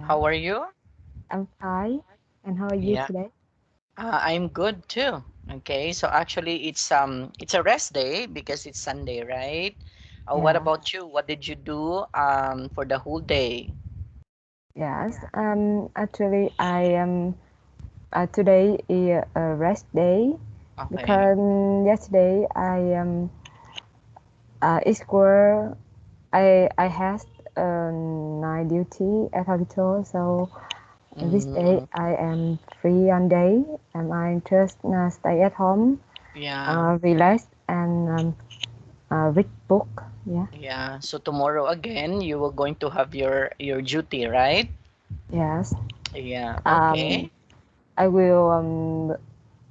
How are you? I'm fine. And how are you Yeah, today? I'm good too. Okay, so actually it's a rest day because it's Sunday, right? What Yeah. about you? What did you do for the whole day? Yes. Actually, I am today is a rest day Okay. because yesterday I school I had night duty at hospital, so this day Mm, I am free on day and I just stay at home, yeah, relax and read book. Yeah. yeah. So tomorrow again, you were going to have your duty, right? Yes. Yeah. Um, Okay. I will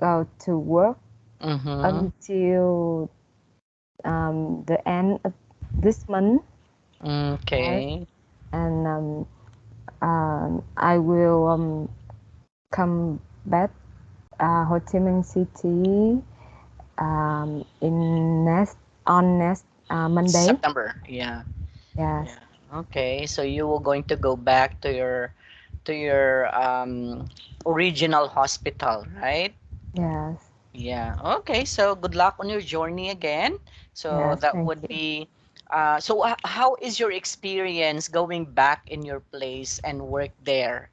go to work Mm-hmm. until the end of this month, right? Okay. And I will come back Ho Chi Minh City in next Monday. September. Yeah. Yes, Yeah. Okay. So you were going to go back to your original hospital, right? yes, Yeah. Okay. So good luck on your journey again. So yes. that Thank would you. be. So how is your experience going back in your place and work there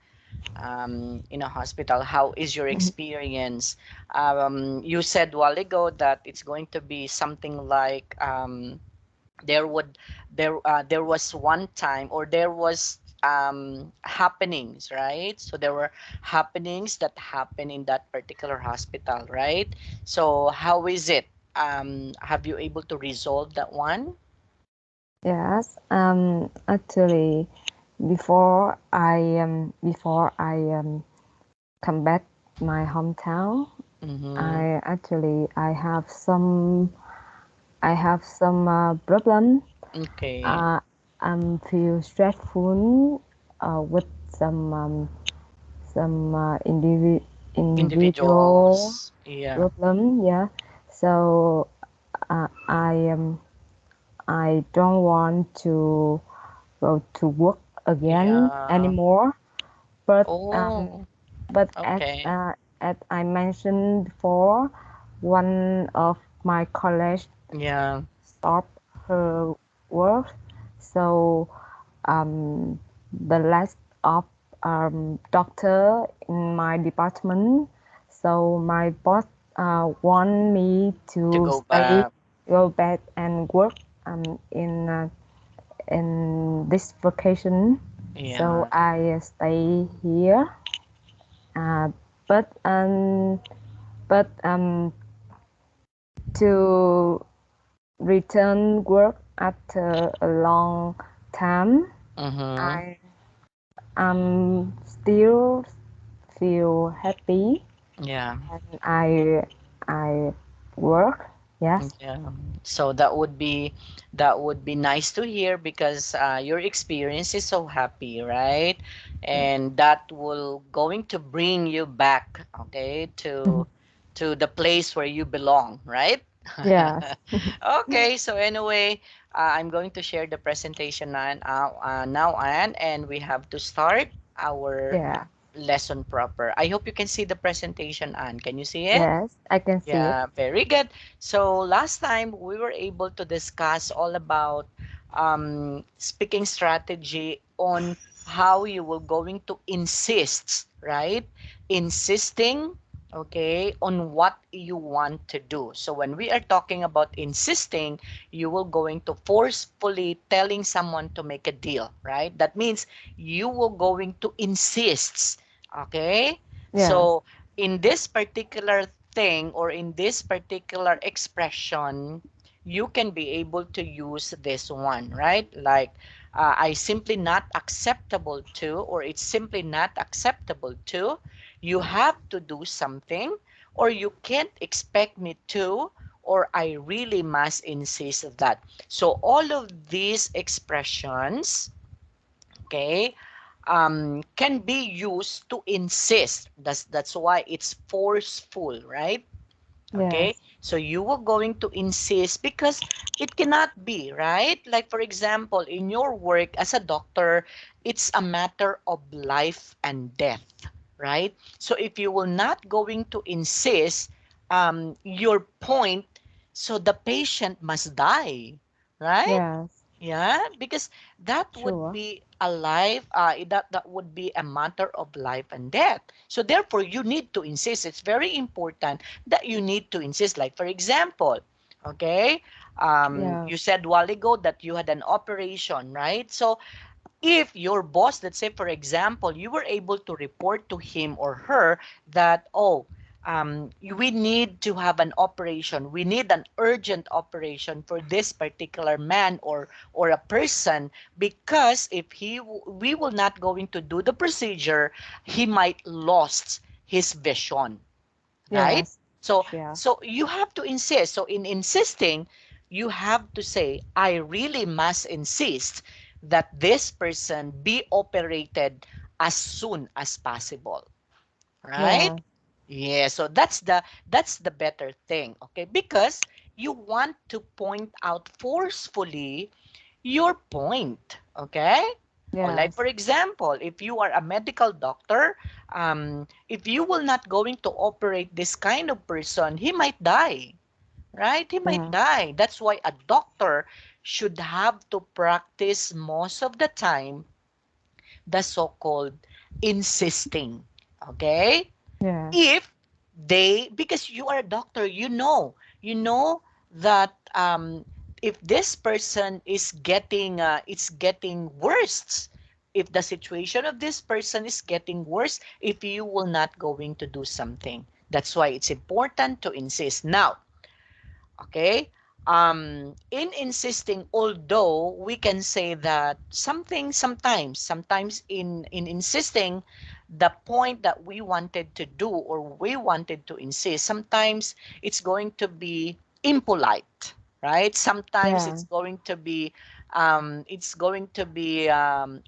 in a hospital? How is your experience? You said a while ago that it's going to be something like there would there was one time or there was happenings, right? So there were happenings that happen in that particular hospital, right? So how is it, have you able to resolve that one? Yes. Actually, before I come back my hometown, Mm-hmm. I have some problem. Okay. Uh, I'm feel stressful with some individual Individuals, yeah. problem. Yeah, so I don't want to go to work again Yeah. anymore. But Oh, as okay. I mentioned before, one of my colleagues Yeah. stopped her work, so um, the last of doctor in my department. So my boss want me To to go stay, back. go back and work in this vacation. So Yeah. I stay here. Uh, but um, but to return work after a long time, Mm-hmm. I still feel happy Yeah. and I work. Yes. Yeah. So that would be nice to hear because your experience is so happy, right? Yeah. And that will going to bring you back, okay, to the place where you belong, right? Yes. Okay. So anyway, I'm going to share the presentation now, Anne, and we have to start our Yeah. lesson proper. I hope you can see the presentation, Anne. Can you see it? Yes. I can see it. Yeah, very good. So last time we were able to discuss all about speaking strategy on how you were going to insist, right? Insisting, okay, on what you want to do. So when we are talking about insisting, you will going to forcefully telling someone to make a deal, right? That means you will going to insist, okay? Yes. So in this particular thing or in this particular expression, you can be able to use this one, right? Like, I simply not acceptable to, or it's simply not acceptable to. You have to do something, or you can't expect me to, or I really must insist that. So, all of these expressions, okay, can be used to insist. That's why it's forceful, right? Okay, Yes. so you were going to insist because it cannot be, right? Like, for example, in your work as a doctor, it's a matter of life and death, right? So if you will not going to insist your point, so the patient must die, right? Yes. Yeah, because that would Sure. be a life, that would be a matter of life and death. So therefore, you need to insist. It's very important that you need to insist. Like, for example, okay, Yeah. you said a while ago that you had an operation, right? So if your boss, let's say, for example, you were able to report to him or her that, oh, we need to have an operation. We need an urgent operation for this particular man or a person, because if we will not going to do the procedure, he might lost his vision, right? Yes. So Yeah. so you have to insist. So in insisting, you have to say, I really must insist that this person be operated as soon as possible, right? Yeah. Yeah, so that's the better thing, okay? Because you want to point out forcefully your point, okay? Or like, Yes. for example, if you are a medical doctor, if you will not going to operate this kind of person, he might die, right? He might Yeah. die. That's why a doctor should have to practice most of the time the so-called insisting, okay? Yeah. If they, because you are a doctor, you know that if this person is getting it's getting worse, if the situation of this person is getting worse, if you will not going to do something, that's why it's important to insist now. Okay, in insisting, although we can say that something, sometimes in insisting the point that we wanted to do or we wanted to insist, sometimes it's going to be impolite, right? Sometimes Yeah. it's going to be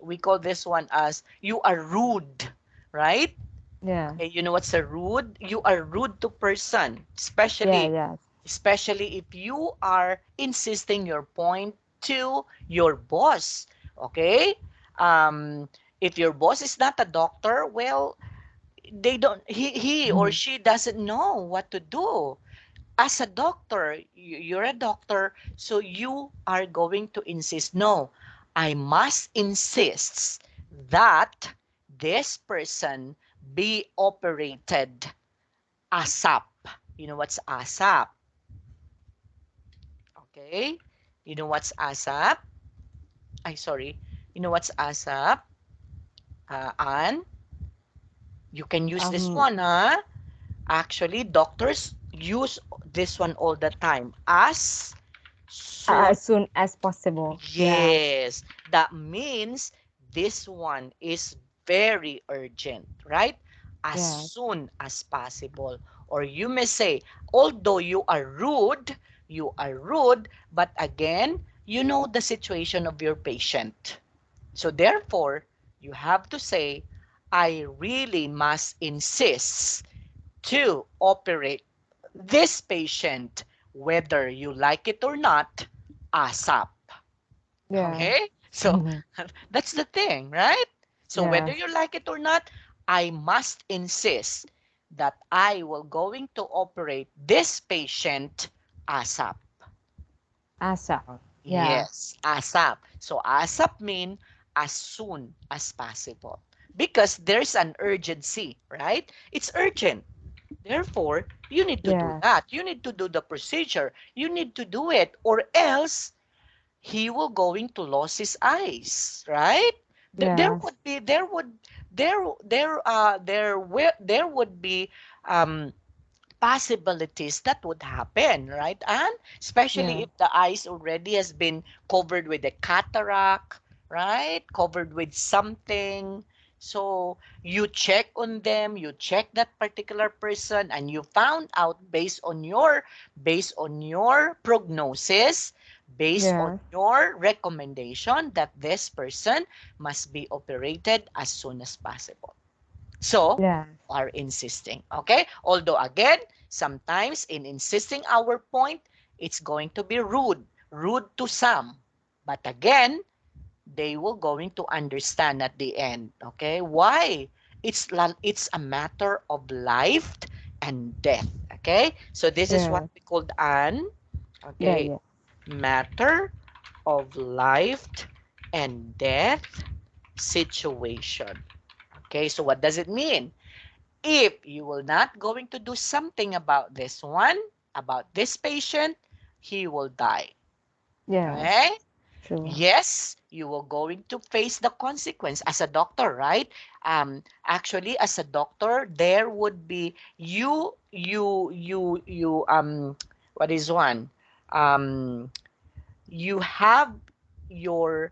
we call this one as you are rude, right? Yeah. Okay, you know what's a rude? You are rude to person, Yeah. especially Yes. especially if you are insisting your point to your boss. Okay, um, if your boss is not a doctor, well, they don't he or Mhm. she doesn't know what to do. As a doctor, you're a doctor, so you are going to insist, no, I must insist that this person be operated ASAP. You know what's ASAP? Okay. You know what's ASAP? I sorry. You know what's ASAP? And you can use this Um. one, huh? Actually, doctors use this one all the time. As soon. As soon as possible. Yeah. Yes. That means this one is very urgent, right? As Yeah. soon as possible. Or you may say, although you are rude, but again, you know the situation of your patient. So therefore, you have to say, I really must insist to operate this patient, whether you like it or not, ASAP. Yeah. Okay? So Mhm. that's the thing, right? So whether Yes. you like it or not, I must insist that I will going to operate this patient ASAP. ASAP. Yeah. Yes, ASAP. So ASAP mean as soon as possible. Because there's an urgency, right? It's urgent. Therefore, you need to do Yes. that. You need to do the procedure. You need to do it, or else he will going to lose his eyes, right? There Yes. would be there would be um possibilities that would happen, right? And especially Yeah. if the eyes already has been covered with a cataract, right? Covered with something. So you check on them, you check that particular person, and you found out based on your prognosis, based on Yes. your recommendation that this person must be operated as soon as possible. So, Yes. are insisting. Okay? Although, again, sometimes in insisting our point, it's going to be rude. Rude to some. But again, they will going to understand at the end. Okay? Why? It's a matter of life and death. Okay? So this is what Yes. we called an, Yeah. okay, Yeah. matter of life and death situation. Okay, so what does it mean? If you will not going to do something about this one, about this patient, he will die. Yes. Okay? True. Yes, you will going to face the consequence as a doctor, right? Actually, as a doctor, there would be what is one? Um, you have your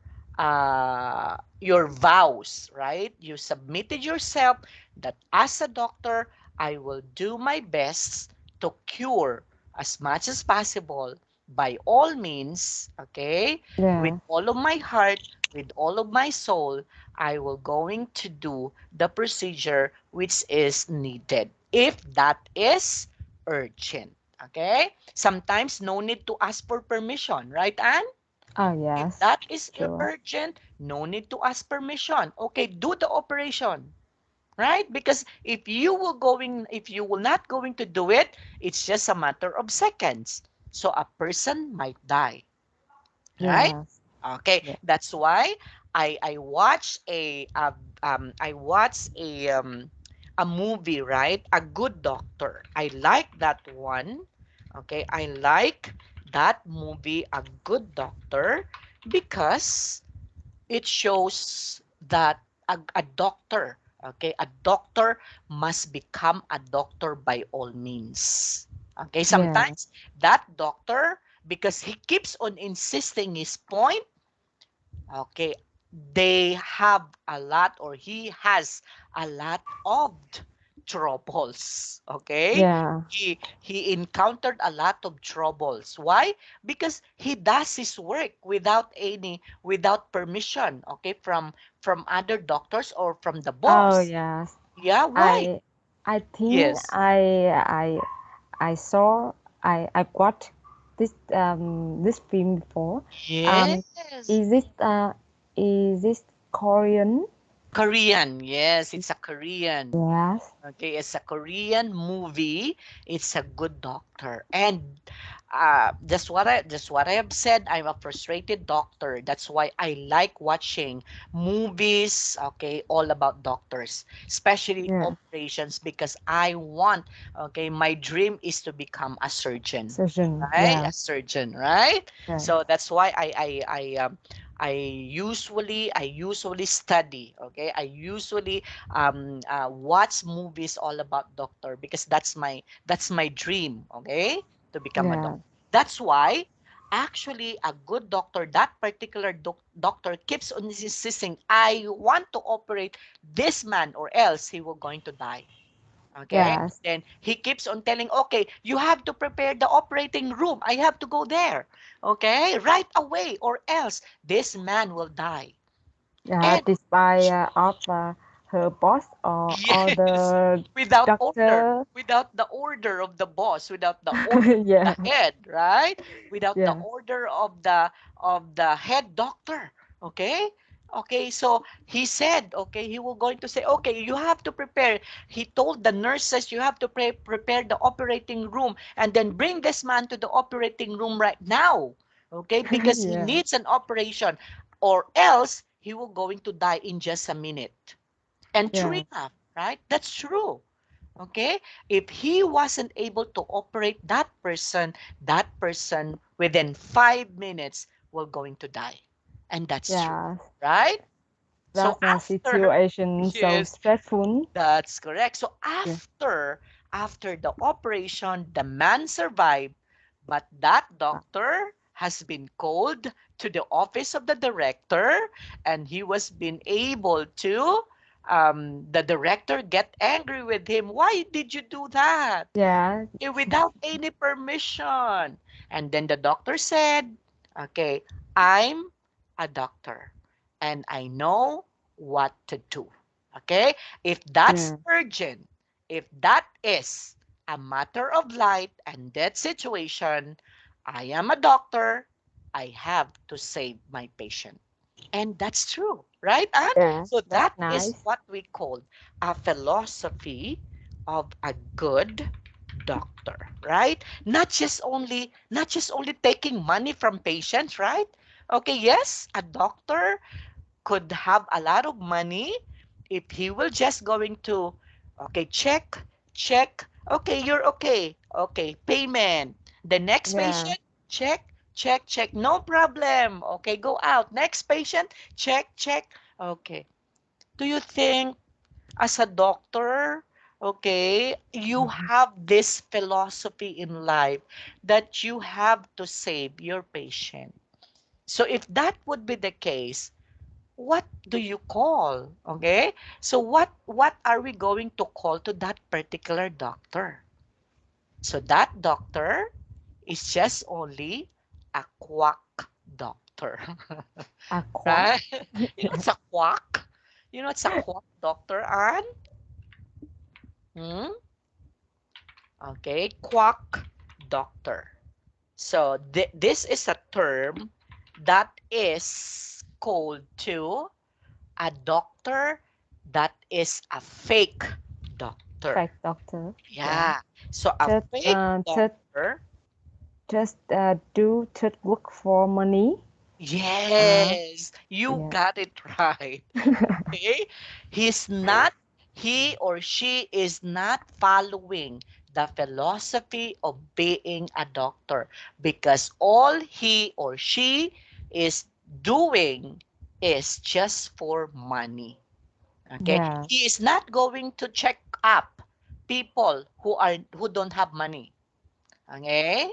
vows, right? You submitted yourself that as a doctor, I will do my best to cure as much as possible by all means, okay? With Yeah. all of my heart, with all of my soul, I will going to do the procedure which is needed if that is urgent. Okay? Sometimes no need to ask for permission, right, Anne? Oh, If yes. that is True. urgent, no need to ask permission. Okay, do the operation, right? Because if you will not going to do it, it's just a matter of seconds. So a person might die, right? Yes. Okay, Yeah. that's why I watch I watch a movie, right? A Good Doctor. I like that one. Okay, I like that movie, A Good Doctor, because it shows that a doctor, okay, a doctor must become a doctor by all means. Okay, Yeah. sometimes that doctor, because he keeps on insisting his point, okay, they have a lot, or he has a lot of troubles. Okay, Yeah. he encountered a lot of troubles. Why? Because he does his work without permission, okay, from other doctors or from the Oh, boss. yes. Yeah, why? I I think Yes. I saw I watched this film before. Um, Yes. is it Korean? Korean. Yes, it's a Korean. Yes. Okay, it's a Korean movie. It's a Good Doctor, and just what I have said. I'm a frustrated doctor. That's why I like watching movies. Okay, all about doctors, especially Yeah. operations, because I want. Okay, my dream is to become a surgeon. Surgeon. Right, a Yes. surgeon. Right. Yeah. So that's why I usually study. Okay, I usually watch movies all about doctor, because that's my dream, okay, to become a Yeah. doctor. That's why actually a good doctor, that particular doctor keeps on insisting, I want to operate this man or else he will going to die. Okay, Yes. then he keeps on telling, okay, you have to prepare the operating room, I have to go there, okay, right away, or else this man will die. And Despite of her boss or yes, other without order, doctor. without the order of the boss, without the order of the Yeah. head, right? Without the Yeah. order of the head doctor. Okay? Okay, so he said, okay, he will going to say, okay, you have to prepare. He told the nurses, you have to prepare the operating room and then bring this man to the operating room right now. Okay, because he Yeah. needs an operation, or else he will going to die in just a minute. And true Yeah. enough, right? That's true. Okay? If he wasn't able to operate that person within 5 minutes will going to die. And that's true, Yeah. right? So That's a after, situation so yes, stressful. that's correct. So Yeah. after the operation, the man survived, but that doctor has been called to the office of the director, and he was been able to the director get angry with him. Why did you do that? Yeah. Without any permission. And then the doctor said, okay, I'm a doctor and I know what to do. Okay? If that's Yeah. urgent, if that is a matter of life and death situation, I am a doctor. I have to save my patient. And that's true, right, Anne? Yeah. So That's that is nice. what we call a philosophy of a good doctor, right? Not just only taking money from patients, right? Okay, yes, a doctor could have a lot of money if he will just going to, okay, check, okay, you're okay, okay, payment. The next Yeah. patient, check, no problem, okay, go out. Next patient, check, okay. Do you think as a doctor, okay, you Mhm. have this philosophy in life that you have to save your patient? So if that would be the case, what do you call? Okay? So what are we going to call to that particular doctor? So that doctor is just only a quack doctor. Aqua. Right? You know what's a quack? You know what's a quack doctor, Anne? Hmm? Okay, quack doctor. So this is a term that is called to a doctor that is a fake doctor. Fake doctor. Yeah. Yeah. So a Just fake just doctor, do just look for money. Uh, yes, you yeah. got it right. Okay? He's not, he or she is not following the philosophy of being a doctor because all he or she is doing is just for money. Okay? Yeah. He is not going to check up people who don't have money. Okay?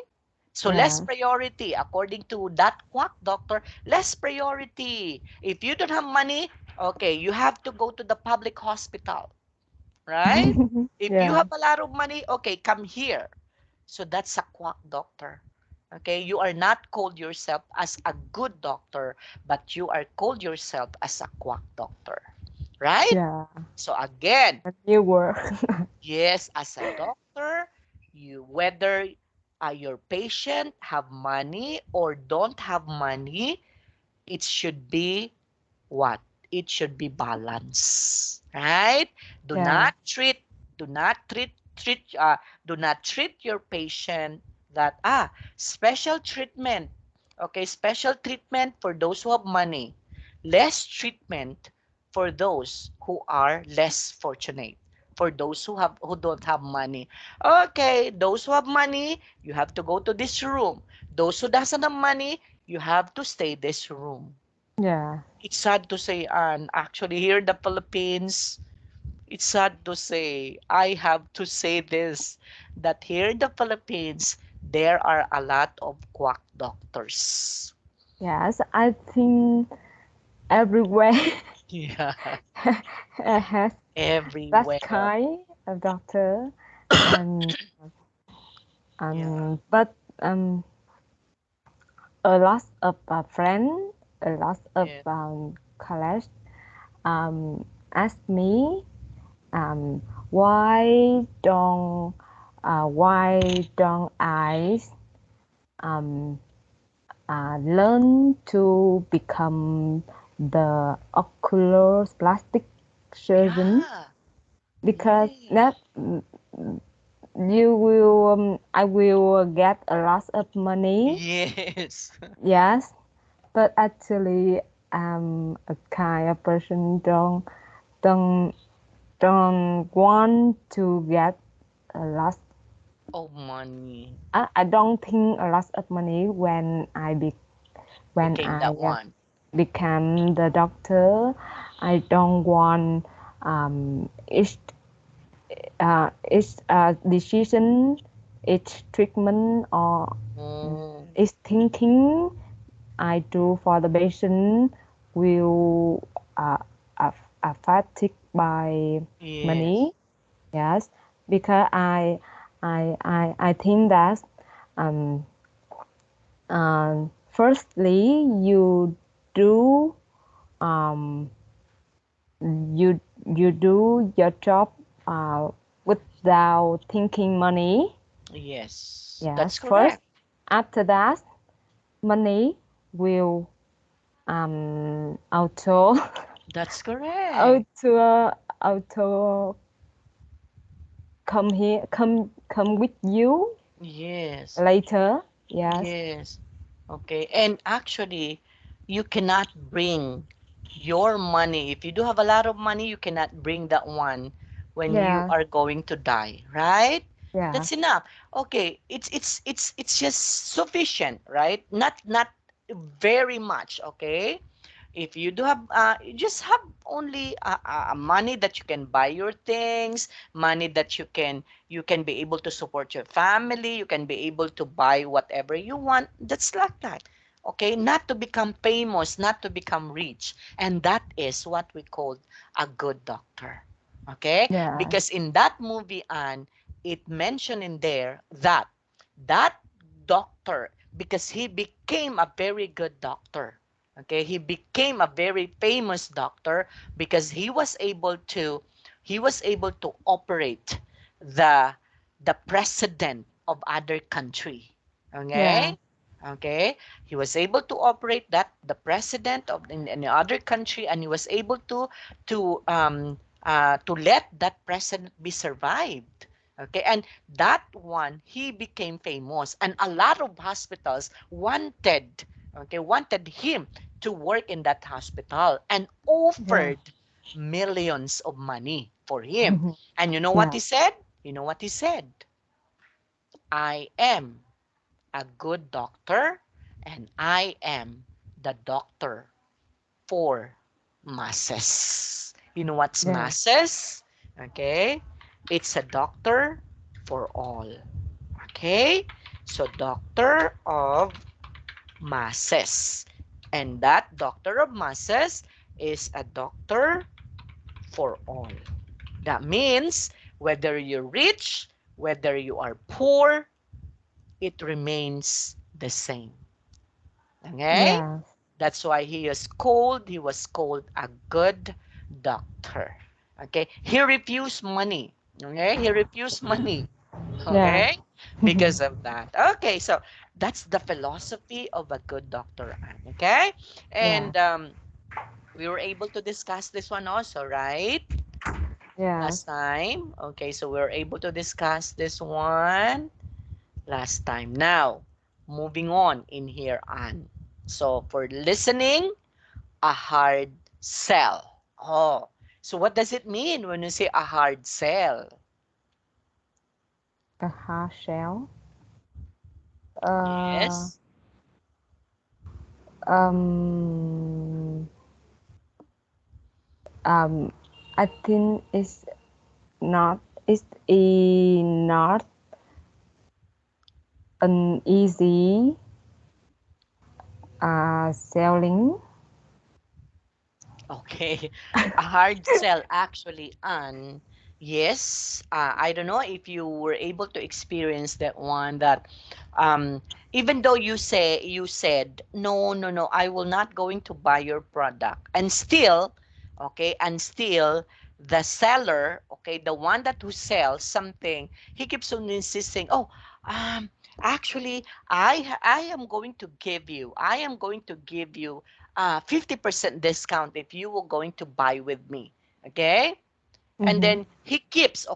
So less Yeah. priority according to that quack doctor, less priority. If you don't have money, okay, you have to go to the public hospital, right? If you Yeah. have a lot of money, okay, come here. So that's a quack doctor. Okay, you are not called yourself as a good doctor, but you are called yourself as a quack doctor, right? Yeah. So again, A new word. yes, as a doctor, you whether your patient have money or don't have money, it should be what? It should be balance, right? Do Yeah. not treat, do not treat, do not treat your patient that special treatment. Okay, special treatment for those who have money, less treatment for those who are less fortunate. For those who don't have money. Okay, those who have money, you have to go to this room. Those who doesn't have money, you have to stay this room. Yeah. It's sad to say, and actually here in the Philippines, it's sad to say, I have to say this, that here in the Philippines, there are a lot of quack doctors. Yes. I think everywhere Yeah, has that everywhere. kind of doctor, and Yeah, but um a lot of friends, a lot of yeah. college asked me um why don't I um learn to become the ocular plastic surgeon, Yeah, because yeah. that you will I will get a lot of money. Yes. Yes, but actually I'm a kind of person don't don't want to get a lot. Oh, money I don't think a lot of money when became I that one. become the doctor. I don't want each decision, each treatment, or Mm, each thinking I do for the patient will uh, affected by yes. money. Yes, because I think that um, firstly you do um, you you do your job without thinking money. Yes, that's Yes, first. correct. After that, money will auto That's correct. auto auto come here come with you Yes, later. Yes. yes. Okay. And actually, you cannot bring your money. If you do have a lot of money, you cannot bring that one when you Yeah. are going to die, right? That's Yes. enough. Okay, it's just sufficient, right? Not very much, okay? If you do have you just have only money that you can buy your things, money that you can be able to support your family, you can be able to buy whatever you want, that's like that. Okay, not to become famous, not to become rich, and that is what we call a good doctor. Okay, Yeah. because in that movie, and it mentioned in there that that doctor, because he became a very good doctor. Okay, he became a very famous doctor because he was able to operate the the president of other country. Yeah. Okay, okay, he was able to operate that the president of in other country, and he was able to let that president be survived. Okay, and that one, he became famous, and a lot of hospitals wanted him to work in that hospital and Yeah. offered millions of money for him. And you know what Yeah. he said? You know what he said? I am a good doctor, and I am the doctor for masses. You know what's Yeah. masses? Okay? It's a doctor for all. Okay? So doctor of masses. And that doctor of masses is a doctor for all. That means whether you're rich, whether you are poor, it remains the same. Okay? Yeah. That's why he was called a good doctor. Okay? He refused money. Okay? He refused money. Yeah. Okay? Because of that. Okay, so that's the philosophy of a good doctor. Okay? Yeah. And we were able to discuss this one also, right? Yes. Last time. Okay, so we were able to discuss this one last time. Now, moving on in here on. So for listening, a hard sell. Oh, so what does it mean when you say a hard sell? A hard shell. Uh, Yes. um, um, I think not, it's not an easy selling. Okay. A hard sell actually, and yes, I don't know if you were able to experience that one, that um even though you said no, no, no, I will not going to buy your product, and still, okay, and still the seller, okay, the one that who sells something, he keeps on insisting, oh, um actually, I am going to give you 50% discount if you were going to buy with me. Okay? And Mm-hmm. then he keeps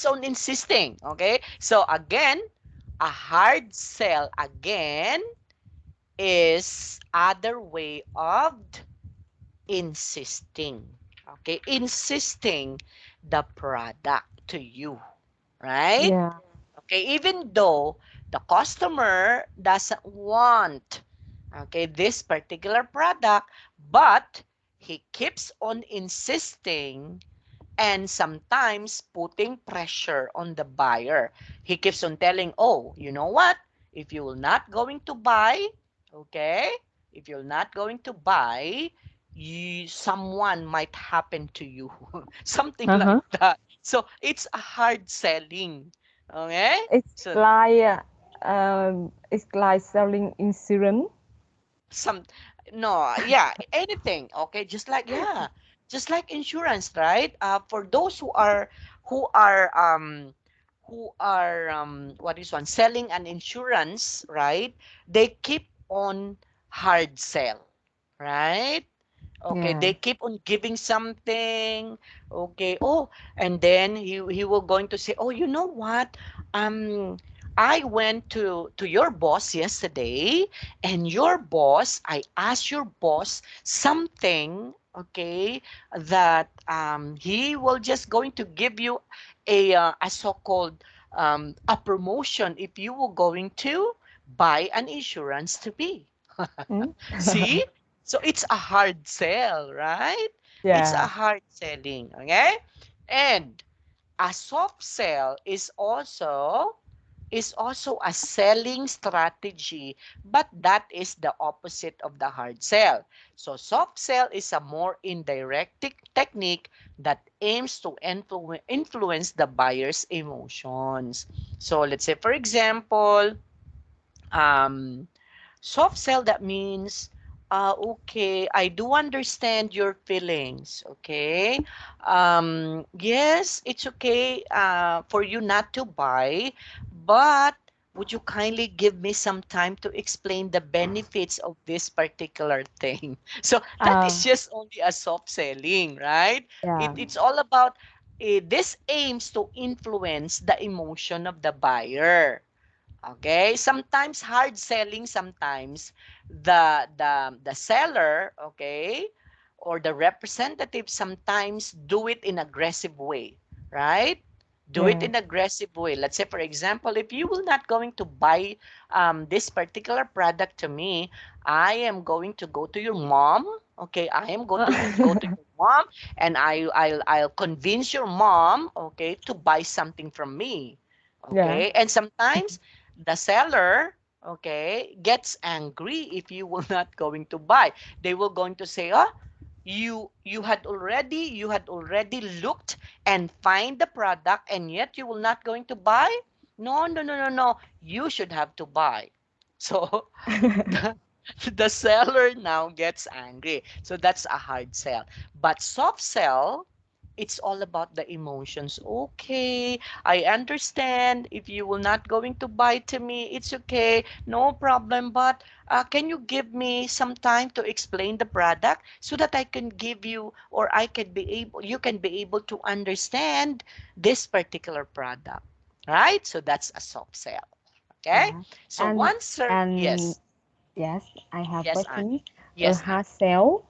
on insisting. Okay? So again, a hard sell again is other way of insisting. Okay? Insisting the product to you. Right? Yeah. Okay? Even though the customer doesn't want, okay, this particular product, but he keeps on insisting and sometimes putting pressure on the buyer. He keeps on telling, oh, you know what, if you're not going to buy, okay, if you're not going to buy, someone might happen to you. Something like Uh-huh. that. So it's a hard selling. Okay, so It's like selling insurance. some, no, yeah, anything, okay, just like, yeah, just like insurance, right? For those who are um what is one selling an insurance, right? They keep on hard sell, right? Okay, Yeah. they keep on giving something. Okay. Oh, and then he will going to say, "Oh, you know what? Um I went to your boss yesterday, and your boss, I asked your boss something, okay, that he will just going to give you a so-called a promotion if you were going to buy an insurance to me." Mm. See? So it's a hard sell, right? It's a Yeah. hard selling, okay? And a soft sell is also a selling strategy, but that is the opposite of the hard sell. So soft sell is a more indirect technique that aims to influence the buyer's emotions. So let's say, for example, um, soft sell, that means, okay, I do understand your feelings, okay? Yes, it's okay for you not to buy, but would you kindly give me some time to explain the benefits of this particular thing? So that is Uh, just only a soft selling, right? yeah. It's all about, this aims to influence the emotion of the buyer. Okay, sometimes hard selling, sometimes the seller, okay, or the representative sometimes do it in aggressive way, right? Do it Yeah. in aggressive way. Let's say, for example, if you will not going to buy this particular product to me, I am going to go to your mom. Okay, I am going to go to your mom, and I'll convince your mom, okay, to buy something from me. Yeah. Okay, and sometimes the seller, okay, gets angry if you will not going to buy. They will going to say, "Oh, you had already looked and find the product, and yet you will not going to buy? No, no, no, no, no, you should have to buy." So the, the seller now gets angry. So that's a hard sell. But soft sell, it's all about the emotions. Okay, I understand. If you will not going to buy to me, it's okay, no problem. But can you give me some time to explain the product so that I can give you, or you can be able to understand this particular product, right? So that's a soft sell. Okay. Yeah. So And once, sir, and yes, yes, I have yes, Anne, question. A yes, Anne. hard sell.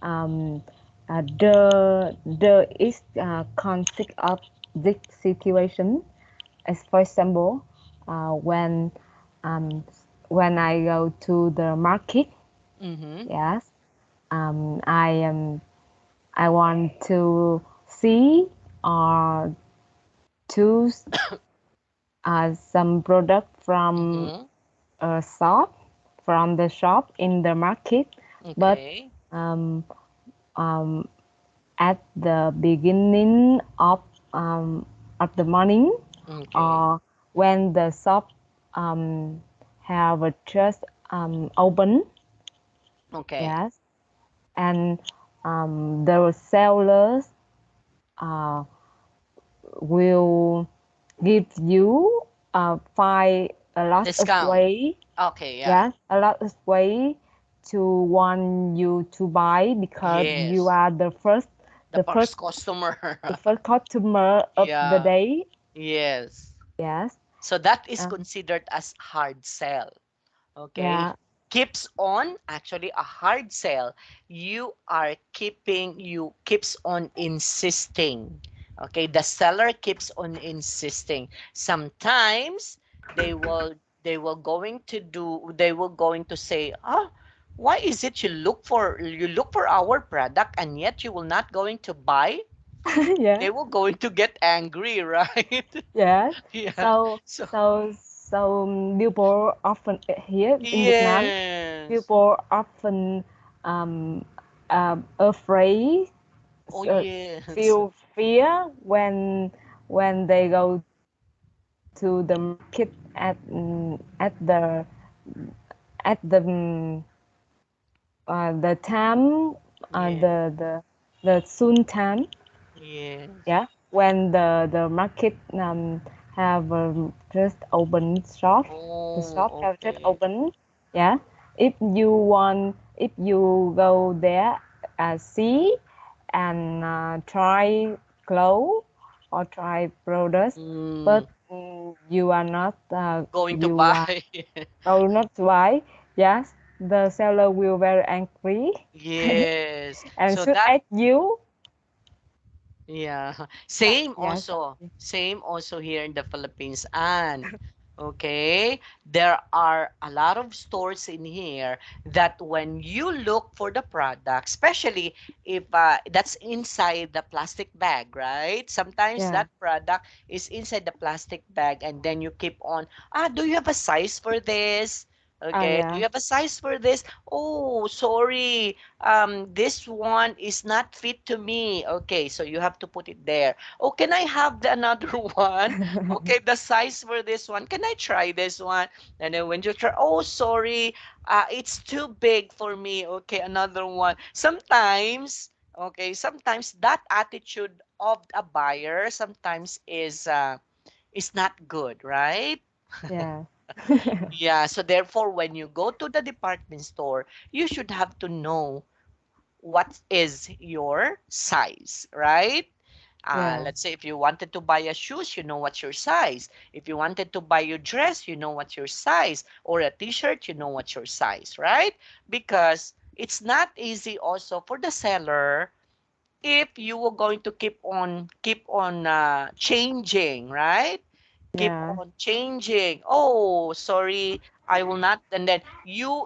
Um, the is consist of this situation. As for example, when um when I go to the market, Mm-hmm. yes, I want to see or choose some product from Mm-hmm. a shop from the shop in the market, but Okay. um, um, at the beginning of the morning, Okay. or when the shop um, have a just open, Okay. yes, and the sellers uh, will give you find a lot of Discount. way, Okay, yeah. yes, a lot of way to want you to buy because you Yes. are The the first first customer. the first customer of the Yeah. day. Yes. Yes. So that is uh, considered as hard sell. Okay. yeah. Keeps on, actually a hard sell. You keeps on insisting. Okay. The seller keeps on insisting. Sometimes they will they will going to say, "Ah, why is it you look for our product, and yet you will not going to buy?" Yeah. They will going to get angry, right? Yes. Yeah. So So people often here in Vietnam, yes. people often um, afraid, Oh uh, yes. feel fear when they go to the market at the time Yeah. the the Sun time. Yes. Yeah, when the market have just open shop, the Oh, shop have just okay. open. Yeah, if you go there, see and try clothes or try products, Mm, but you are not going to you are buy. oh not buy. Yes, the seller will very angry Yes. and So should that, ask you. yeah. Same Yes, also. Same also here in the Philippines. And okay, there are a lot of stores in here that when you look for the product, especially if that's inside the plastic bag, right? Sometimes yeah, that product is inside the plastic bag, and then you keep on, do you have a size for this? oh Okay, do yeah. you have a size for this? Oh, sorry, this one is not fit to me. Okay, so you have to put it there. Oh, can I have the another one? Okay, the size for this one. Can I try this one? And then when you try, oh, sorry, it's too big for me. Okay, another one. Sometimes, okay, sometimes that attitude of a buyer sometimes is not good, right? Yeah. Yeah, so therefore, when you go to the department store, you should have to know what is your size, right? Yeah. Let's say if you wanted to buy a shoes, you know what's your size. If you wanted to buy your dress, you know what's your size. Or a t-shirt, you know what's your size, right? Because it's not easy also for the seller if you were going to keep on changing, right? Keep Yeah. on changing. Oh, sorry, I will not. And then you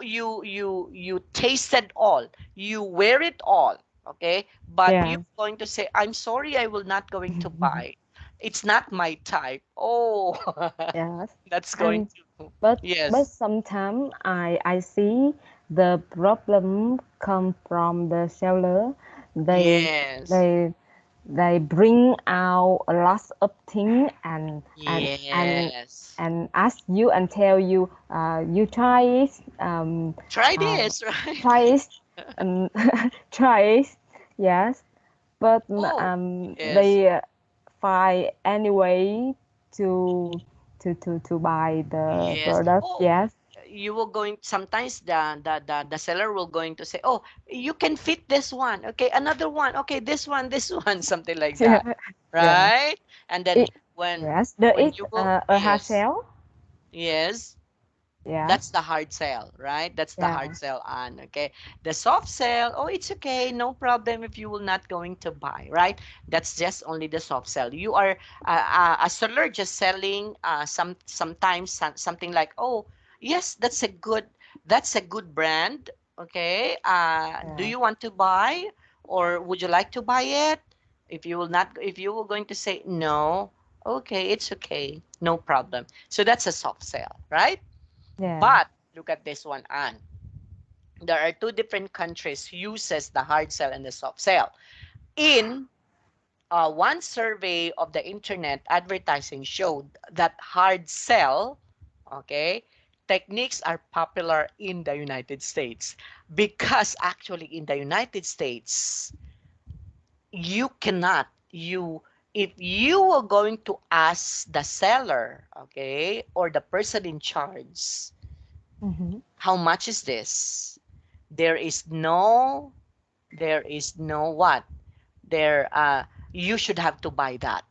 tasted all, you wear it all, okay? But Yeah. you're going to say, I'm sorry, I will not going to buy. It's not my type. Oh, Yes. that's going And to, but yes, sometimes I see the problem come from the seller. They yes, they they bring out a lot of things yes. and ask you and tell you you try it Try uh, this, right? try it um, try it, yes, but Oh, yes. they find any way to to buy the Yes. product. Oh, Yes. you will going sometimes the seller will going to say, "Oh, you can fit this one. Okay, another one. Okay, this one, something like Yeah. that." Yeah. Right? And then It, when yes. The when it you go, a hard yes. sell. Yes. Yes. That's the hard sell, right? That's the hard Yeah. sell on, okay? The soft sell, oh, it's okay, no problem if you will not going to buy, right? That's just only the soft sell. You are a seller just selling sometimes something like, oh, yes, that's a good brand, okay? Do Yeah. you want to buy or would you like to buy it? If you will not, if you were going to say no, okay, it's okay, no problem. So that's a soft sell, right? Yeah. But look at this one, Anne. There are two different countries uses the hard sell and the soft sell. In one survey of the internet advertising showed that hard sell, okay, techniques are popular in the United States because actually in the United States you cannot you if you are going to ask the seller, okay, or the person in charge, Mm-hmm. how much is this? There is no, there is no what? There, you should have to buy that.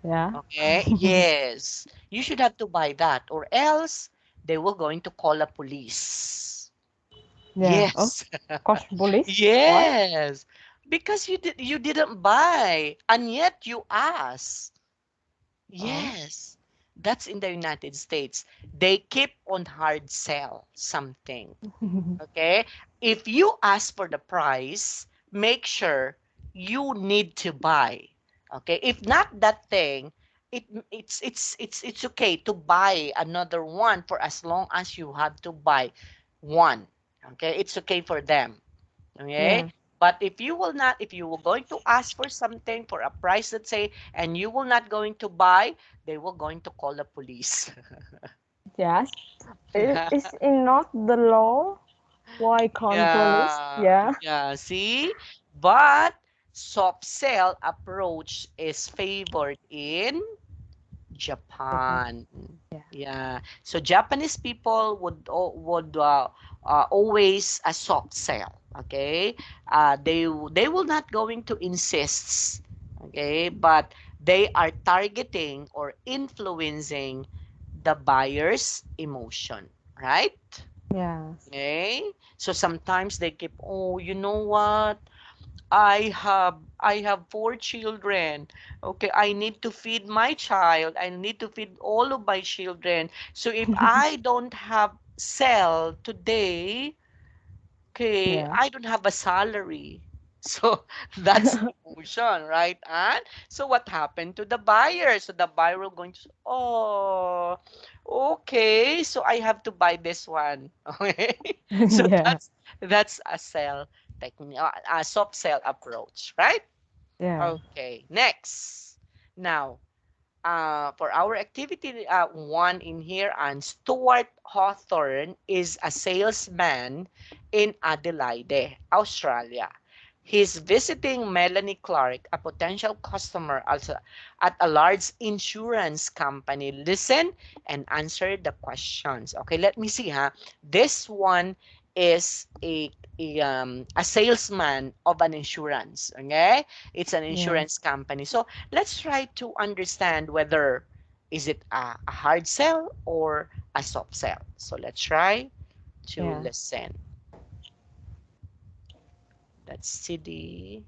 Yeah. Okay? Yes. You should have to buy that, or else they will going to call a police. Yeah. Oh, Yes. cost police. Why? Yes. Because you didn't buy, and yet you asked. Oh. Yes. That's in the United States. They keep on hard sell something. Okay? If you ask for the price, make sure you need to buy. Okay? If not that thing, it's okay to buy another one for as long as you have to buy one. Okay? It's okay for them. Okay? Yeah. But if you will not, if you were going to ask for something for a price, let's say, and you will not going to buy, they will going to call the police. Yes. Yeah. It's in not the law. Why can't police? Yeah, Yeah. yeah. See, but soft sell approach is favored in Japan. Japan. Yeah. Yeah. So Japanese people would always a soft sell. Okay. They will not going to insist. Okay, but they are targeting or influencing the buyer's emotion, right? Yes. Okay. So sometimes they keep, oh, you know what? I have four children. Okay, I need to feed my child. I need to feed all of my children. So if I don't have sell today, okay, Yeah. I don't have a salary. So that's the emotion, right? And so what happened to the buyer? So the buyer will going to, oh, okay, so I have to buy this one. Okay. So Yeah. that's a sell technique, a soft sell approach, right? Yeah. Okay, next. Now, for our activity one in here, and Stuart Hawthorne is a salesman in Adelaide, Australia. He's visiting Melanie Clark, a potential customer also at a large insurance company. Listen and answer the questions. Okay, let me see, huh? This one is a salesman of an insurance. Okay, it's an Yes. insurance company. So let's try to understand whether is it a hard sell or a soft sell. So let's try to Yeah. listen. Let's see the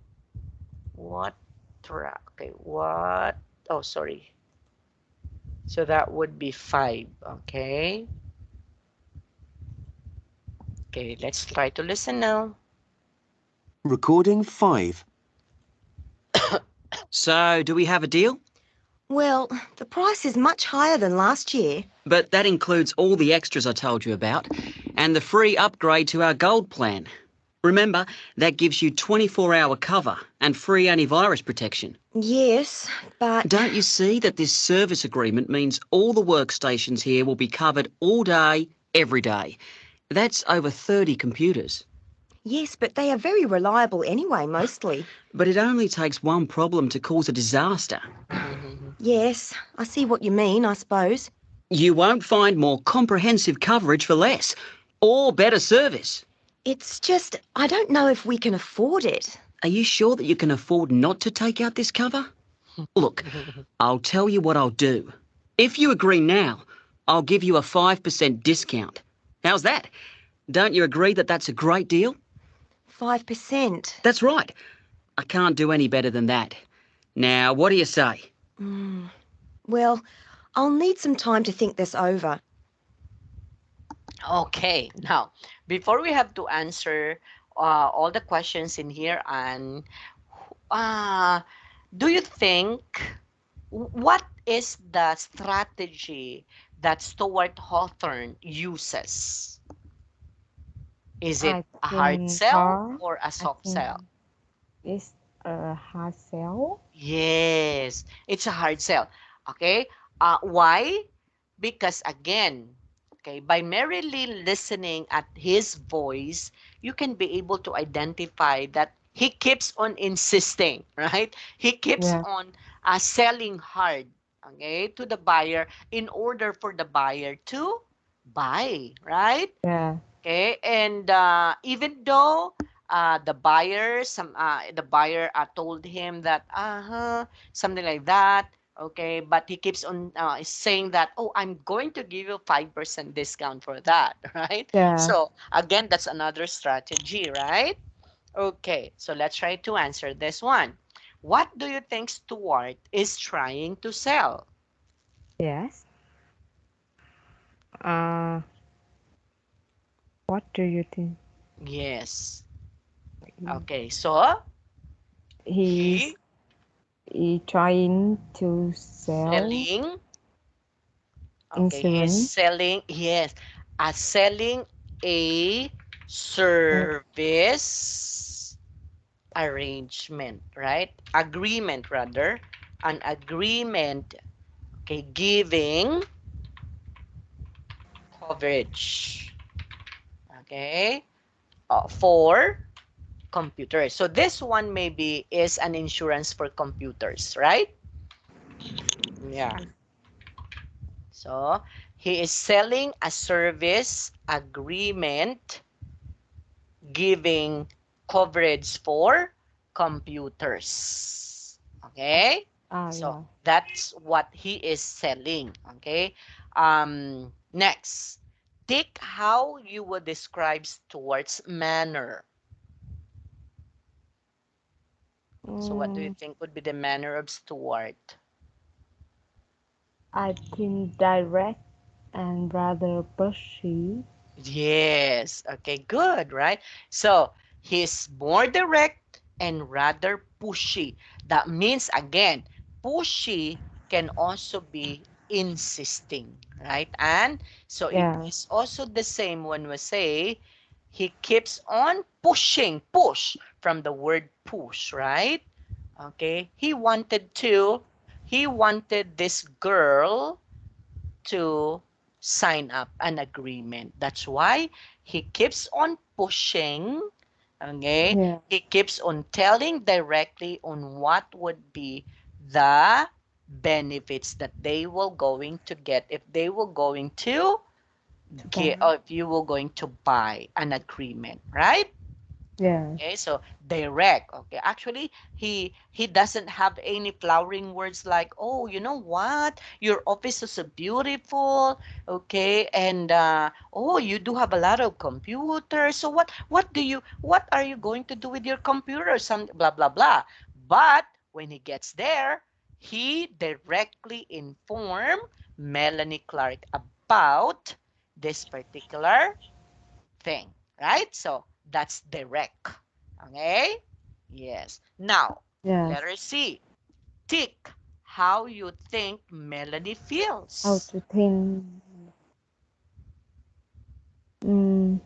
what track. Okay, what? Oh, sorry. So that would be five. Okay. Okay, let's try to listen now. Recording 5. So, do we have a deal? Well, the price is much higher than last year. But that includes all the extras I told you about and the free upgrade to our gold plan. Remember, that gives you 24-hour cover and free antivirus protection. Yes, but Don't you see that this service agreement means all the workstations here will be covered all day, every day? That's over 30 computers. yes, but they are very reliable anyway, mostly. But it only takes one problem to cause a disaster. Mhm. Yes, I see what you mean, I suppose. You won't find more comprehensive coverage for less, or better service. It's just, I don't know if we can afford it. Are you sure that you can afford not to take out this cover? Look, I'll tell you what I'll do. If you agree now, I'll give you a 5% discount. How's that? Don't you agree that that's a great deal? 5%. That's right. I can't do any better than that. Now, what do you say? Well, I'll need some time to think this over. Okay, now before we have to answer all the questions in here, and uh, do you think what is the strategy that Stuart Hawthorne uses? Is it I a hard think sell her. or a I soft think sell? it's a hard sell. Yes, it's a hard sell. Okay. Why? Because again, okay, by merely listening at his voice, you can be able to identify that he keeps on insisting, right? He keeps Yeah. on selling hard, okay, to the buyer in order for the buyer to buy, right? Yeah. Okay, and even though the buyer told him that something like that, okay, but he keeps on saying that, oh, I'm going to give you 5% discount for that, right? Yeah. So again, that's another strategy, right? Okay, so let's try to answer this one. What do you think Stuart is trying to sell? Yes. Uh, what do you think? Yes. Okay, so He's he he trying to sell selling. Okay, he's insurance. selling, yes, selling a Uh, service arrangement, right? Agreement, rather. An agreement, okay, giving coverage, okay, for computers. So this one maybe is an insurance for computers, right? Yeah. So he is selling a service agreement giving coverage for computers. Okay? So Yeah. that's what he is selling. Okay? Next, take how you would describe Stuart's manner. So what do you think would be the manner of Stuart? I think direct and rather pushy. Yes. Okay, good, right? So he's more direct and rather pushy. That means, again, pushy can also be insisting, right? And so it Yeah. is also the same when we say he keeps on pushing, push from the word push, right? Okay. He wanted this girl to sign up an agreement. That's why he keeps on pushing, okay? Yeah. He keeps on telling directly on what would be the benefits that they will going to get if they were going to get, Fine. or if you were going to buy an agreement, right? Yeah. Okay, so direct. Okay, actually, he doesn't have any flowering words like, "Oh, you know what? Your office is so beautiful." Okay, and oh, you do have a lot of computers. So what are you going to do with your computer? Some blah blah blah. But when he gets there, he directly informed Melanie Clark about this particular thing, right? So that's direct. Okay? Yes. Now, Yes. letter C. Tick how you think Melanie How feels. to think. Mm,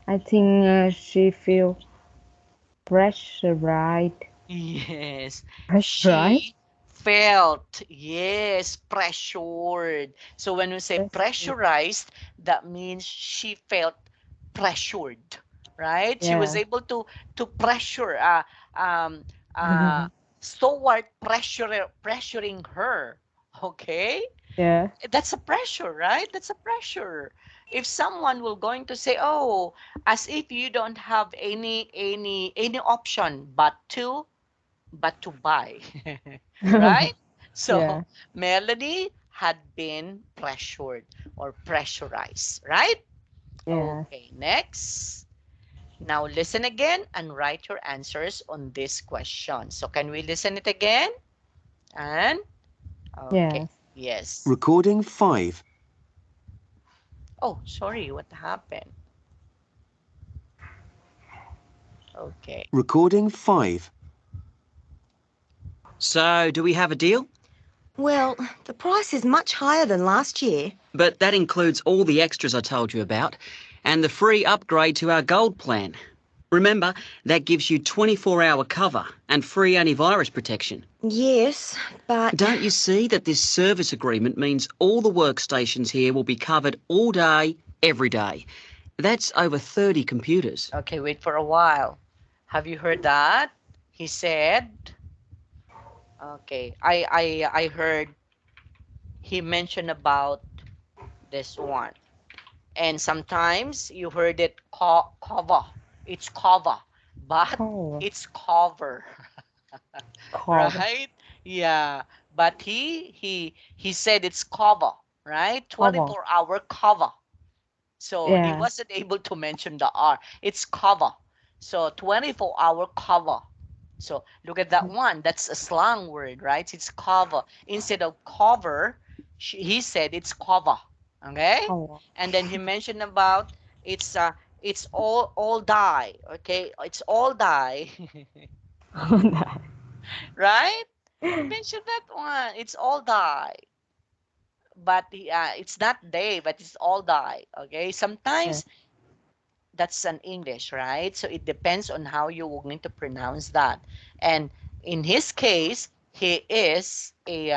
I think she feel pressurized. Yes. Pressurized. She felt, yes, pressured. So when we say Pressurized. pressurized, that means she felt pressured, right? She was Yeah. able to pressure um uh Stewart pressuring her. Okay? Yeah. That's a pressure, right? That's a pressure. If someone will going to say, "Oh, as if you don't have any option but to buy," right? Yeah. So Melanie had been pressured or pressurized, right? Yes. Okay, next. Now listen again and write your answers on this question. So can we listen it again? And okay, Yes. yes. Recording 5. Oh, sorry, what happened? Okay. Recording 5. So, do we have a deal? Well, the price is much higher than last year. But that includes all the extras I told you about and the free upgrade to our gold plan. Remember, that gives you 24-hour cover and free antivirus protection. Yes, but Don't you see that this service agreement means all the workstations here will be covered all day, every day? That's over 30 computers. Okay, wait for a while. Have you heard that? He said, okay, I heard he mentioned about this one. And sometimes you heard it cover. It's cover, but Cover. it's cover, Cover. right? Yeah, but he said it's cover, right? Cover. 24-hour cover. So he Yeah. wasn't able to mention the R. It's cover. So 24-hour cover. So look at that one. That's a slang word, right? It's cover. Instead of cover, he said it's cover. Okay? Cover. And then he mentioned about it's it's all die. Okay? It's all die. Right? He mentioned that one. It's all die. But it's not day, but it's all die. Okay? Yeah. Sometimes that's an English, right? So it depends on how you're going to pronounce that. And in his case, he is a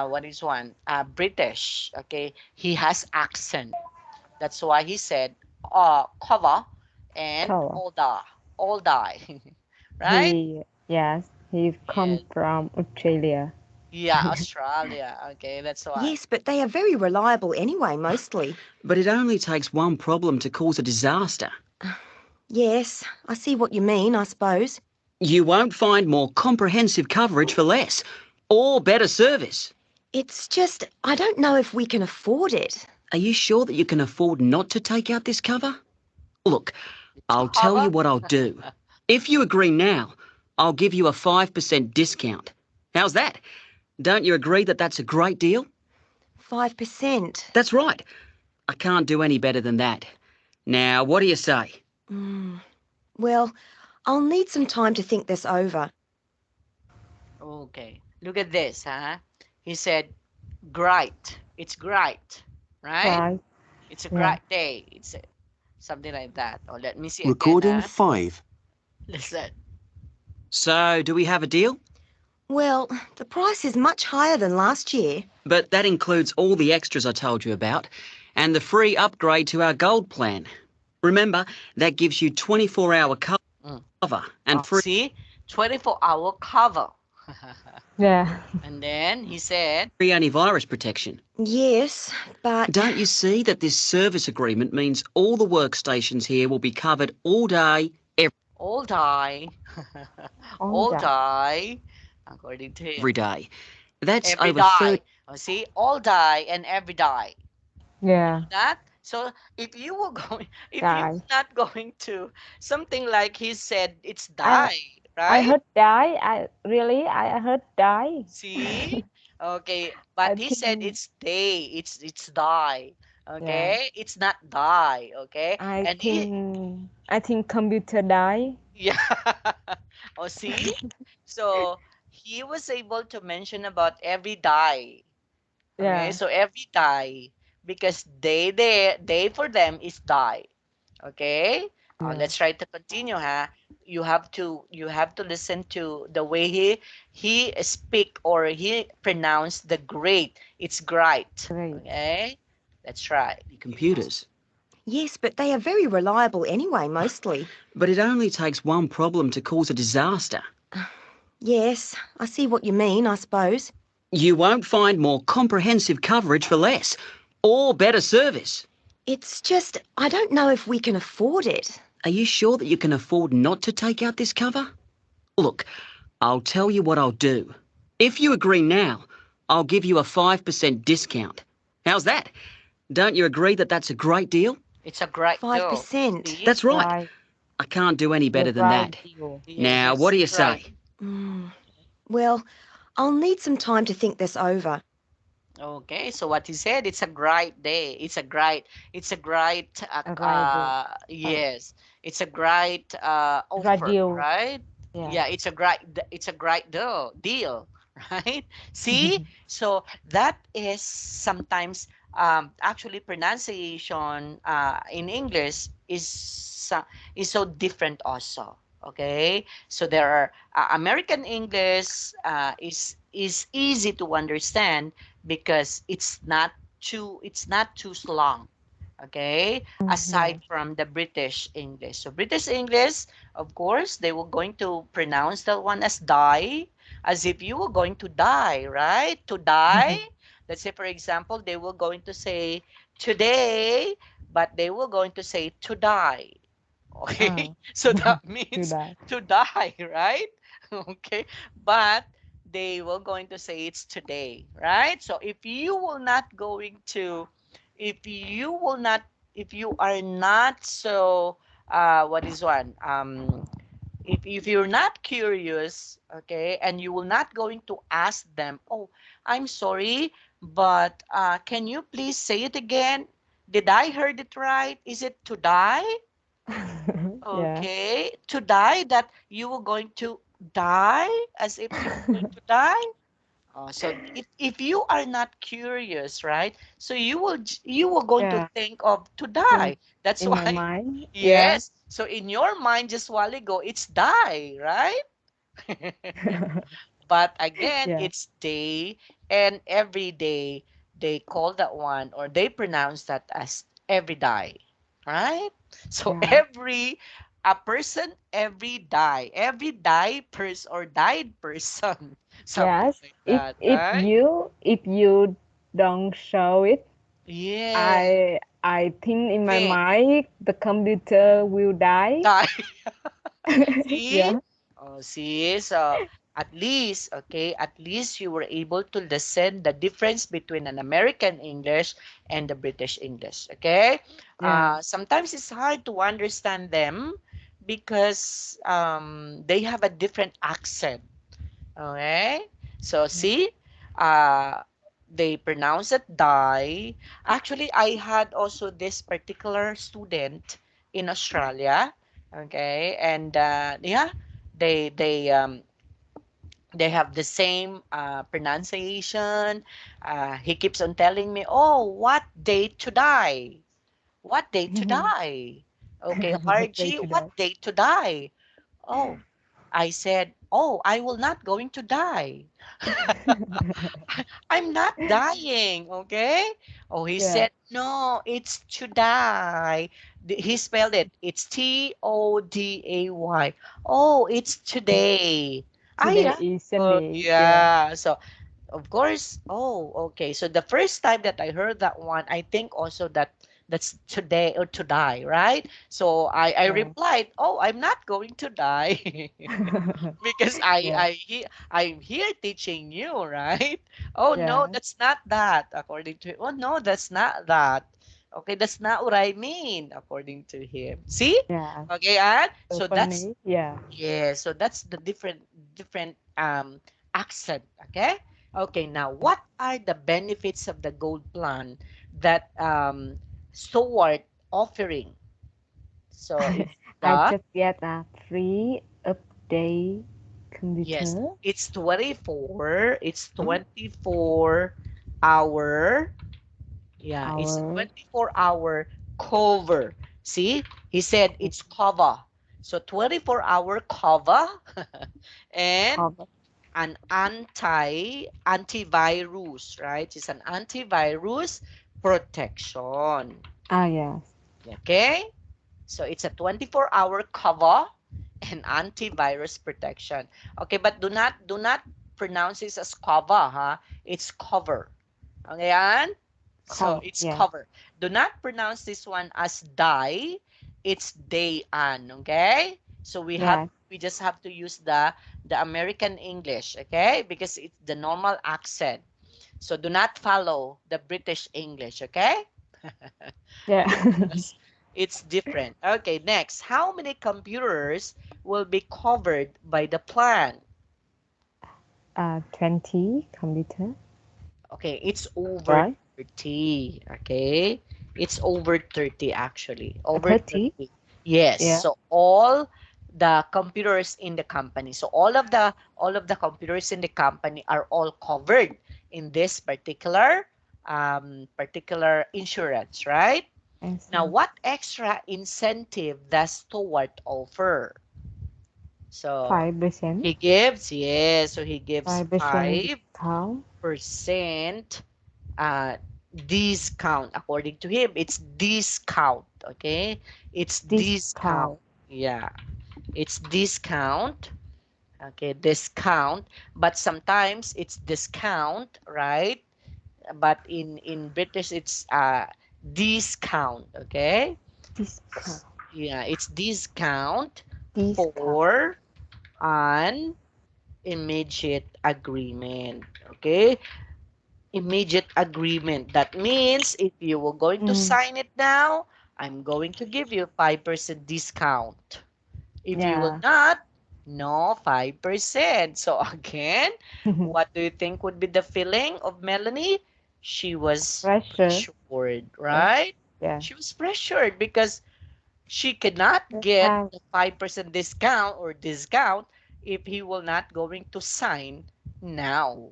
what is one? British. Okay, he has accent. That's why he said cover and Cover. all die. Right? He come Yes. from Australia. Yeah, Australia. Okay, that's why. Yes, but they are very reliable anyway, mostly. But it only takes one problem to cause a disaster. Yes, I see what you mean, I suppose. You won't find more comprehensive coverage for less, or better service. It's just, I don't know if we can afford it. Are you sure that you can afford not to take out this cover? Look, I'll tell you Cover? what I'll do. If you agree now, I'll give you a 5% discount. How's that? Don't you agree that that's a great deal? 5%. That's right. I can't do any better than that. Now, what do you say? Well, I'll need some time to think this over. Okay. Look at this, huh? He said, great. It's great. Right? Right. It's a Yeah. great day. It's something like that. Or let me see Recording again, huh? 5. Listen. So, do we have a deal? Well, the price is much higher than last year. But that includes all the extras I told you about, and the free upgrade to our gold plan. Remember, that gives you 24-hour Mm. cover and free See? 24-hour cover. Yeah. And then he said, antivirus protection. Yes, but Don't you see that this service agreement means all the workstations here will be covered all day, all die. All All that. die. According to him. every day? That's Every over die. 30 Oh, see? All die and every die. Yeah. That so if you were going if you Die. were not going to something like he said it's I die, I right? heard die. I heard die. See? Okay, I but he said think it's day, it's die. yeah. Okay? It's not die, okay? I And he think I think computer die. yeah. Oh, see? So he was able to mention about every die. Okay? Yeah. So every die because they for them is die. Okay? Yeah. Let's try to continue, huh? You have to listen to the way he speak or he pronounce the great. It's great. Great. Okay? Let's try. computers. yes, but they are very reliable anyway, mostly. But it only takes one problem to cause a disaster. Yes, I see what you mean, I suppose. You won't find more comprehensive coverage for less, or better service. It's just, I don't know if we can afford it. Are you sure that you can afford not to take out this cover? Look, I'll tell you what I'll do. If you agree now, I'll give you a 5% discount. How's that? Don't you agree that that's a great deal? It's a great deal. 5%. See? That's right. Right. I can't do any better than Right that. deal. Now, Yes, what do you right. say? Well, I'll need some time to think this over. Okay, so what he said, it's a great day. It's a great Arrival. yes, it's a great offer, Radio. right? Yeah. Yeah, it's a great deal, right? See? So that is sometimes actually pronunciation in English is so different also. Okay, so there are American English is easy to understand because it's not too long. Okay, Yeah. aside from the British English. So British English, of course, they were going to pronounce that one as die, as if you were going to die, right? To die. Let's say, for example, they were going to say today, but they were going to say to die. Okay, Oh. so that Do means that. to die, right? Okay, but they were going to say it's today, right? So if you will not, if you are not so, what is one? If you're not curious, okay, and you will not going to ask them, oh, I'm sorry, but can you please say it again? Did I heard it right? Is it to die? Yeah. Okay, to die that you were going to die as if you were going to die. So if you are not curious, right? So you were going to Yeah. think of to In die. That's in my why mind. Yeah. yes. So in your mind just a while ago, it's die, right? But again, Yeah. it's day and every day they call that one or they pronounce that as every day, right? So Yeah. every a person every die person or died person, something Yes. like If that, if right? you if you don't show it, Yeah, I think in my think mind the computer will die. die. See? Yeah. Oh, see? So at least you were able to listen the difference between an American English and the British English. Okay? Yeah. Sometimes it's hard to understand them because they have a different accent. Okay? So see, uh, they pronounce it die. Actually, I had also this particular student in Australia. Okay, and yeah, they they have the same pronunciation. He keeps on telling me, "Oh, what day to die? What day to die?" Okay, Day RG, to what day. day to die? Oh, I said, "Oh, I will not going to die." I'm not dying, okay? Oh, he Yeah. said, no, it's to die. He spelled it. It's Today. Oh, it's today. Ah, Today yeah. is Oh, Sunday. Yeah. yeah. So, of course, oh, okay. So the first time that I heard that one, I think also that that's today or to die, right? So I Yeah. replied, oh, I'm not going to die. Because Yeah. I'm here teaching you, right? Oh no, Yeah. that's not that. According to him. Oh no, that's not that. Okay, that's not what I mean, according to him. See? Yeah. Okay, and So so that's funny. Yeah. yeah, so that's the different accent. Okay? Okay, now what are the benefits of the gold plan that Stewart offering? So it's I the just get a free update yes, computer. it's Huh? 24 hour. Yeah, it's Our 24-hour cover. See? He said it's cover. So 24-hour cover and cover. an antivirus, right? It's an antivirus protection. Ah, yes. Okay? So it's a 24-hour cover and antivirus protection. Okay, but do not pronounce this as cover, huh? It's cover. Okay, yan? So Cover. it's Yeah. cover. Do not pronounce this one as die. It's dayan, okay? So Yeah. we just have to use the American English, okay? Because it's the normal accent. So do not follow the British English, okay? Yeah. Because it's different. Okay, next. How many computers will be covered by the plan? 20 computer, Okay, it's over right? 30. Okay, it's over 30 actually. Over 30. 30. Yes. Yeah. So all the computers in the company. So all of the computers in the company are all covered in this particular insurance, right? Now, Answer. what extra incentive does Stewart offer? So 5%. he gives, yes, so he gives 5% five discount. percent discount. According to him, it's discount. Okay, it's discount. Discount. Yeah, it's discount. Okay, discount. But sometimes it's discount, right? But in British, it's discount. Okay, Discount. yeah, it's discount Discount. for an immediate agreement. Okay, immediate agreement. That means if you were going to Mm, sign it now, I'm going to give you 5% discount. If you will yeah. not, no 5%. So again, what do you think would be the feeling of Melanie? She was Pressure. pressured, Uh, right? yeah. She was pressured because she cannot Just get have. the 5% discount if he will not going to sign now,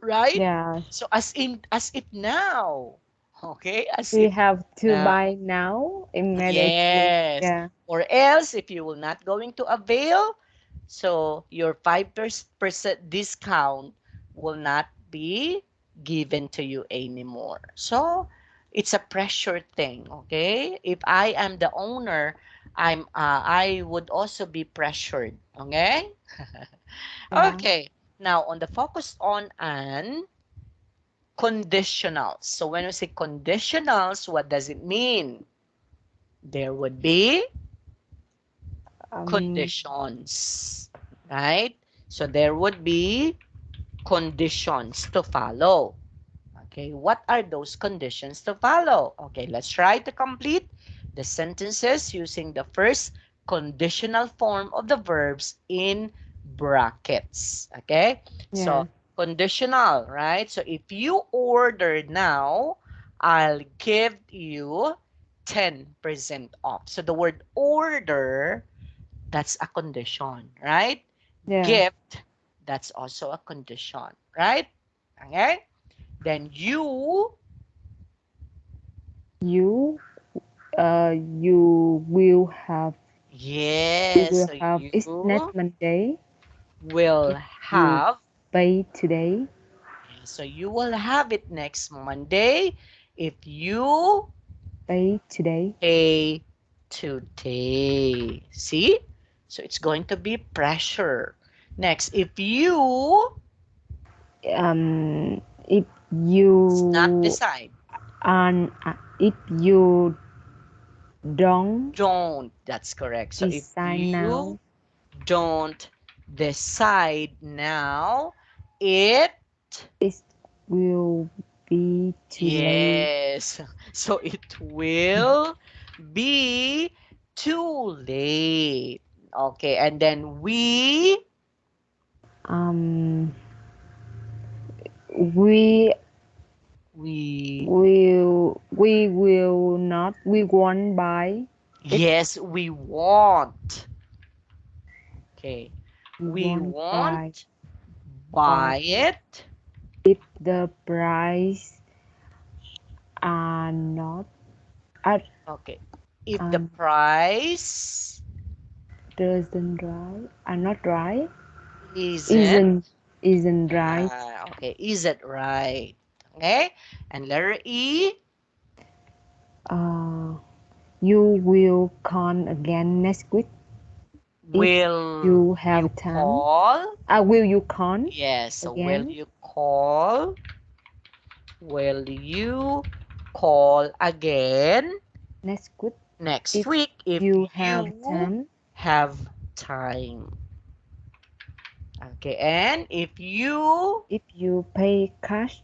right? Yeah. So as if now, okay, as We if have to now, buy now immediately. yes. Yeah. Or else, if you will not going to avail, so your 5% discount will not be given to you anymore. So it's a pressure thing, okay? If I am the owner I would also be pressured. Okay? Yeah. Okay. Now on the focus on an conditionals. So when we say conditionals, what does it mean? There would be Um, conditions, right? So there would be conditions to follow. Okay, what are those conditions to follow? Okay, let's try to complete the sentences using the first conditional form of the verbs in brackets. Okay, so yeah. conditional, right? So if you order now, I'll give you 10% off. So the word order, that's a condition, right? Yeah. Gift, that's also a condition, right? Okay? Then You you will have yes, so it's next you Monday will if you have, pay today. so you will have it next Monday if you Pay today. pay today. See? So it's going to be pressure. Next, if you If not you decide, if you don't don't, that's correct. So if decide you now, don't decide now, it it will be too late. yes. So it will be too late. Okay, and then Um, we we we won't buy it. yes, we want. Okay. We We won't buy won't buy buy it. if the price are not at Okay. If the um price doesn't right are not right isn't isn't right. okay, is it right? Okay. And letter E, Uh, you will come again next week if will you you have time. call? Will you come Yes, so will again you call? Will you call again next week next if week if you have you time? have time? Okay, and if you, If you pay cash,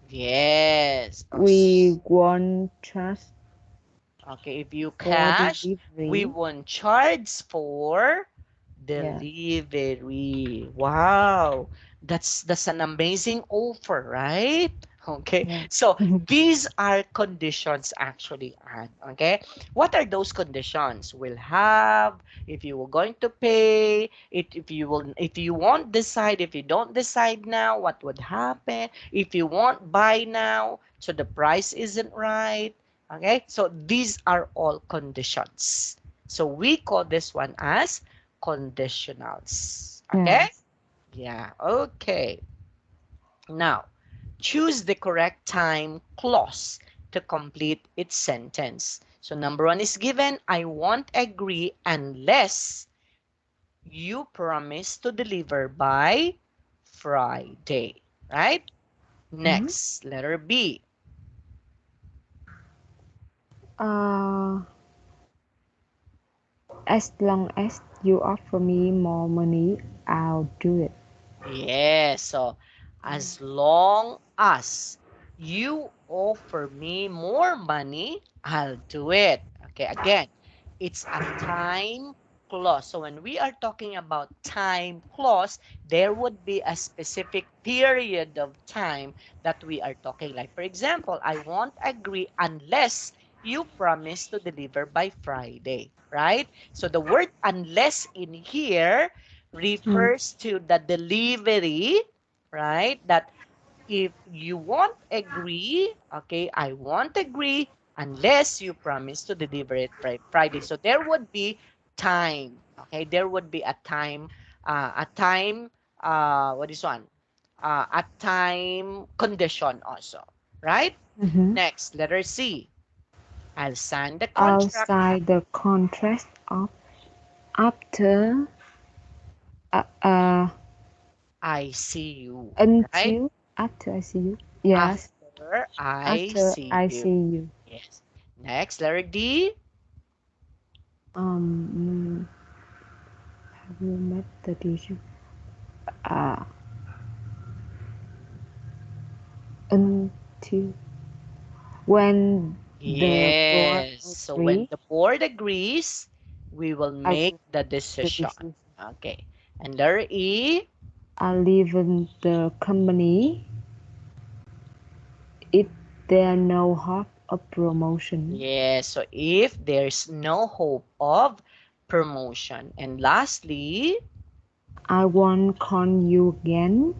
yes, we won't charge okay, if you for cash, we delivery. won't charge for Yeah. delivery. Wow, that's an amazing offer, right? Okay, Yeah. so these are conditions actually, Anne. Okay, what are those conditions? Will have, if you were going to pay, if you will, if you won't decide, if you don't decide now, what would happen? If you won't buy now, so the price isn't right. Okay, so these are all conditions. So we call this one as conditionals. Okay? Yes. Yeah, okay. Now, choose the correct time clause to complete its sentence. So number one is given, I won't agree unless you promise to deliver by Friday. Right? Mhm. Next, letter B. Uh, as long as you offer me more money, I'll do it. Yes, so as long as you offer me more money, I'll do it. Okay, again, it's a time clause. So when we are talking about time clause, there would be a specific period of time that we are talking. Like, for example, I won't agree unless you promise to deliver by Friday, right? So the word unless in here Mm. refers to the delivery, right? That if you won't agree, okay, I won't agree unless you promise to deliver it by Friday. So there would be time, okay? There would be a time, what is one? A time condition also, right? Mhm. Next, letter C. I'll sign the I'll contract sign the contract of after uh I see you, right? until after I see you. Yes, After I after see I you. see you. Yes. Next, letter D. Um, have you met the teacher? Uh, until when the board Yes. So when agree, the board agrees, we will I make give the the decision. decision. Okay. And letter E. I leave in the company if there no hope of promotion. Yes. So if there's no hope of promotion. And lastly, I won't call you again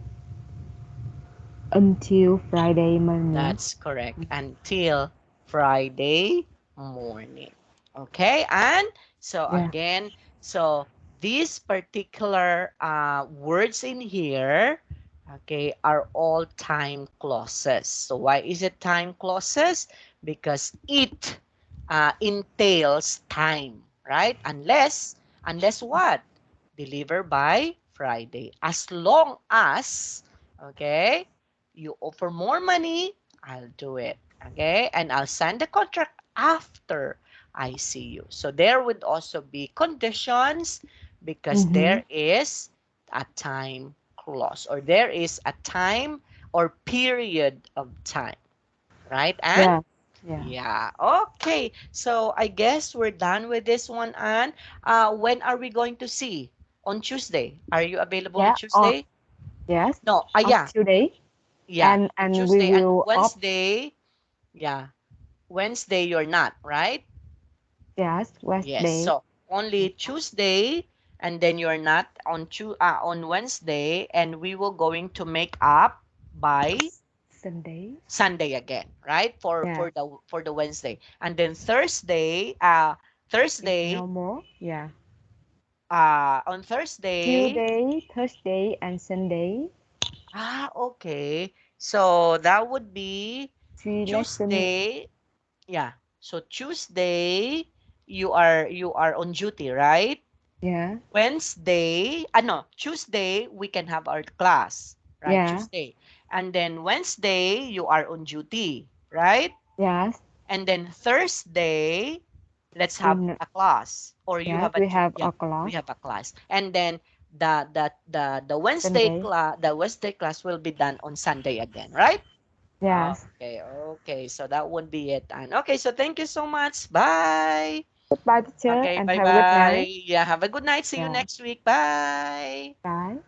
until Friday morning. that's correct. Until Friday morning. Okay. And so Yeah. again, so these particular words in here, okay, are all time clauses. So why is it time clauses? Because it entails time, right? Unless what? Deliver by Friday. As long as, okay, you offer more money, I'll do it. Okay? And I'll sign the contract after I see you. So there would also be conditions because Mm-hmm. there is a time clause or there is a time or period of time. Right? And Yeah. Yeah. yeah. Okay. So I guess we're done with this one. And when are we going to see? On Tuesday. Are you available on Yeah. Oh, Tuesday? yes. No. On Yeah. today, Yeah. and we Tuesday and will off. Wednesday. Yeah. Wednesday you're not, right? Yes, Yes. Wednesday. So only Tuesday and then you're not on Wednesday and we will going to make up by Sunday. Sunday again, right? For Yeah. the Wednesday. And then Thursday, It's Thursday, no more. Yeah. on Thursday, Tuesday, Thursday, and Sunday. okay. So that would be 3 lesson. Tuesday. Yeah. So Tuesday, you are on duty, right? Yeah. Wednesday, no, Tuesday we can have our class, right? Yeah. Tuesday. And then Wednesday you are on duty, right? Yes. And then Thursday, let's have We, a class or you yes, have a we have yeah, a we class. have a class. And then the Sunday. Wednesday class will be done on Sunday again, right? Yes. Okay, okay. So that would be it. And okay, so thank you so much. Bye. Goodbye, teacher, Okay, and bye have a good bye. night. Yeah, have a good night. See you Yeah. next week. Bye. Bye.